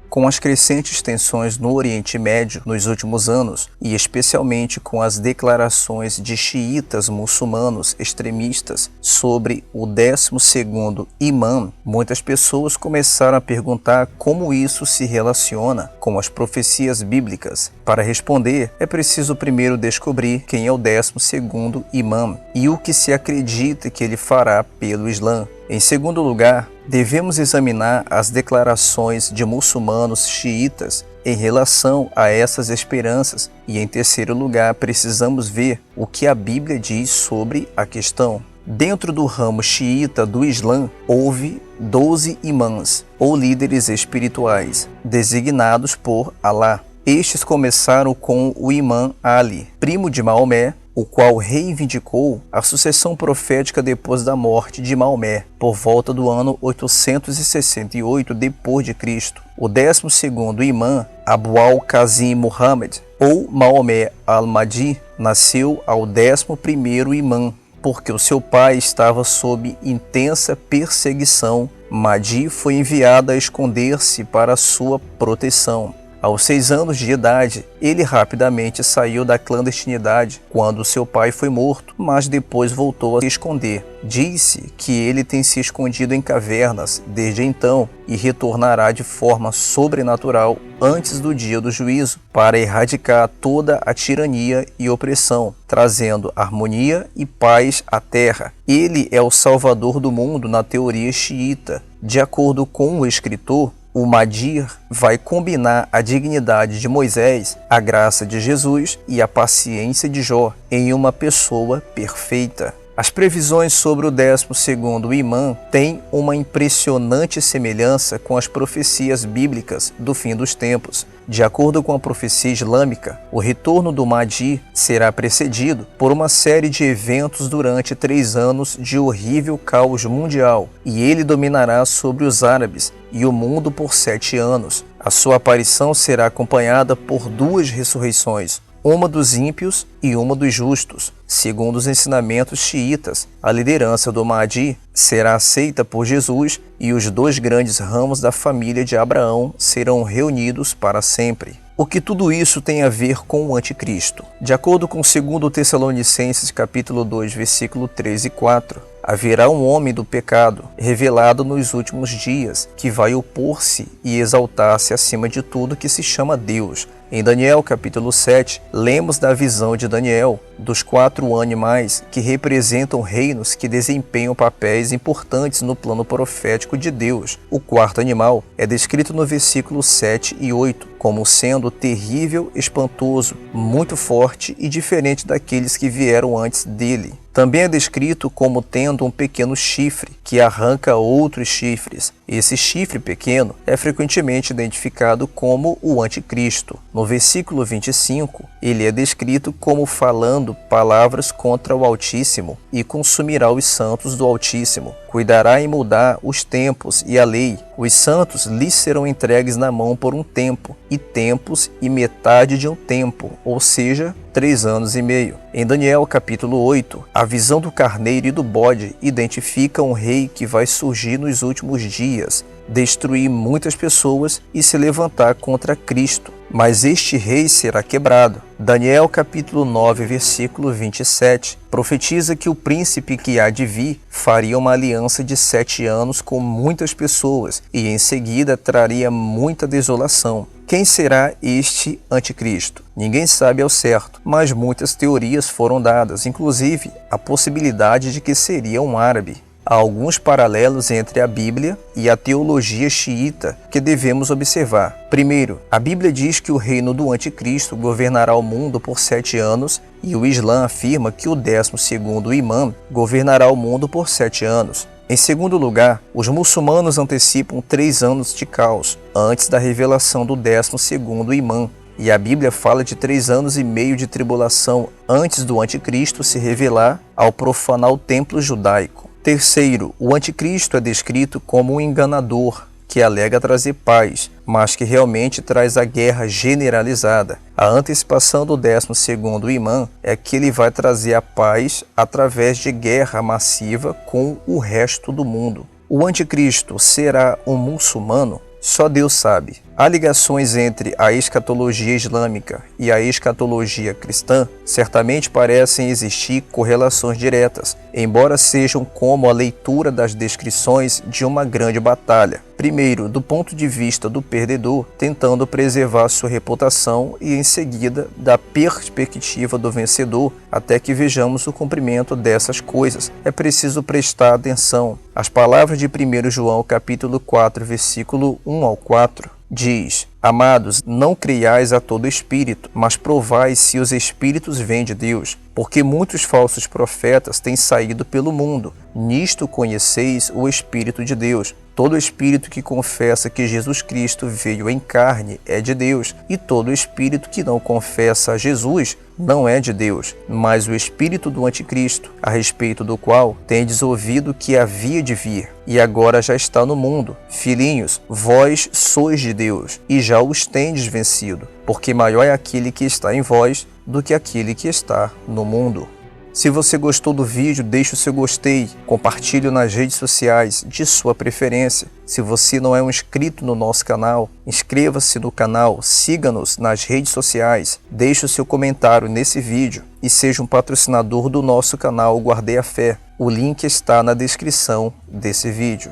Com as crescentes tensões no Oriente Médio nos últimos anos, e especialmente com as declarações de xiitas muçulmanos extremistas sobre o 12º imã, muitas pessoas começaram a perguntar como isso se relaciona com as profecias bíblicas. Para responder, é preciso primeiro descobrir quem é o 12º imã e o que se acredita que ele fará pelo Islã. Em segundo lugar, devemos examinar as declarações de muçulmanos xiitas em relação a essas esperanças e, em terceiro lugar, precisamos ver o que a Bíblia diz sobre a questão. Dentro do ramo xiita do Islã, houve 12 imãs, ou líderes espirituais, designados por Alá. Estes começaram com o imã Ali, primo de Maomé, o qual reivindicou a sucessão profética depois da morte de Maomé, por volta do ano 868 d.C. O 12º imã, Abu al-Qasim Muhammad, ou Maomé al-Mahdi, nasceu ao 11º imã, porque o seu pai estava sob intensa perseguição. Mahdi foi enviado a esconder-se para sua proteção. Aos 6 anos de idade, ele rapidamente saiu da clandestinidade quando seu pai foi morto, mas depois voltou a se esconder. Disse que ele tem se escondido em cavernas desde então e retornará de forma sobrenatural antes do dia do juízo para erradicar toda a tirania e opressão, trazendo harmonia e paz à terra. Ele é o salvador do mundo na teoria xiita. De acordo com o escritor, o Mahdi vai combinar a dignidade de Moisés, a graça de Jesus e a paciência de Jó em uma pessoa perfeita. As previsões sobre o 12º imã têm uma impressionante semelhança com as profecias bíblicas do fim dos tempos. De acordo com a profecia islâmica, o retorno do Mahdi será precedido por uma série de eventos durante 3 anos de horrível caos mundial, e ele dominará sobre os árabes e o mundo por 7 anos. A sua aparição será acompanhada por 2 ressurreições, uma dos ímpios e uma dos justos. Segundo os ensinamentos xiitas, a liderança do Mahdi será aceita por Jesus e os 2 grandes ramos da família de Abraão serão reunidos para sempre. O que tudo isso tem a ver com o anticristo? De acordo com 2 Tessalonicenses capítulo 2, versículo 3 e 4, haverá um homem do pecado, revelado nos últimos dias, que vai opor-se e exaltar-se acima de tudo que se chama Deus. Em Daniel capítulo 7, lemos da visão de Daniel, dos 4 animais que representam reinos que desempenham papéis importantes no plano profético de Deus. O 4º animal é descrito no versículo 7 e 8 como sendo terrível, espantoso, muito forte e diferente daqueles que vieram antes dele. Também é descrito como tendo um pequeno chifre, que arranca outros chifres. Esse chifre pequeno é frequentemente identificado como o anticristo. No versículo 25, ele é descrito como falando palavras contra o Altíssimo e consumirá os santos do Altíssimo. Cuidará em mudar os tempos e a lei. Os santos lhes serão entregues na mão por um tempo, e tempos e metade de um tempo, ou seja, 3 anos e meio. Em Daniel capítulo 8, a visão do carneiro e do bode identifica um rei que vai surgir nos últimos dias, destruir muitas pessoas e se levantar contra Cristo. Mas este rei será quebrado. Daniel capítulo 9, versículo 27, profetiza que o príncipe que há de vir faria uma aliança de 7 anos com muitas pessoas e em seguida traria muita desolação. Quem será este anticristo? Ninguém sabe ao certo, mas muitas teorias foram dadas, inclusive a possibilidade de que seria um árabe. Há alguns paralelos entre a Bíblia e a teologia xiita que devemos observar. Primeiro, a Bíblia diz que o reino do anticristo governará o mundo por 7 anos e o Islã afirma que o 12º imã governará o mundo por 7 anos. Em segundo lugar, os muçulmanos antecipam 3 anos de caos antes da revelação do 12º imã. E a Bíblia fala de 3 anos e meio de tribulação antes do anticristo se revelar ao profanar o templo judaico. Terceiro, o anticristo é descrito como um enganador que alega trazer paz, mas que realmente traz a guerra generalizada. A antecipação do 12º imã é que ele vai trazer a paz através de guerra massiva com o resto do mundo. O anticristo será um muçulmano? Só Deus sabe. Há ligações entre a escatologia islâmica e a escatologia cristã? Certamente parecem existir correlações diretas, embora sejam como a leitura das descrições de uma grande batalha. Primeiro, do ponto de vista do perdedor, tentando preservar sua reputação, e em seguida, da perspectiva do vencedor, até que vejamos o cumprimento dessas coisas. É preciso prestar atenção. As palavras de 1 João capítulo 4, versículo 1 ao 4, diz: Amados, não creiais a todo espírito, mas provai se os espíritos vêm de Deus, porque muitos falsos profetas têm saído pelo mundo. Nisto conheceis o Espírito de Deus. Todo espírito que confessa que Jesus Cristo veio em carne é de Deus, e todo espírito que não confessa a Jesus não é de Deus, mas o espírito do anticristo, a respeito do qual tendes ouvido que havia de vir, e agora já está no mundo. Filhinhos, vós sois de Deus, e já os tendes vencido, porque maior é aquele que está em vós do que aquele que está no mundo. Se você gostou do vídeo, deixe o seu gostei, compartilhe nas redes sociais de sua preferência. Se você não é um inscrito no nosso canal, inscreva-se no canal, siga-nos nas redes sociais, deixe o seu comentário nesse vídeo e seja um patrocinador do nosso canal Guardei a Fé. O link está na descrição desse vídeo.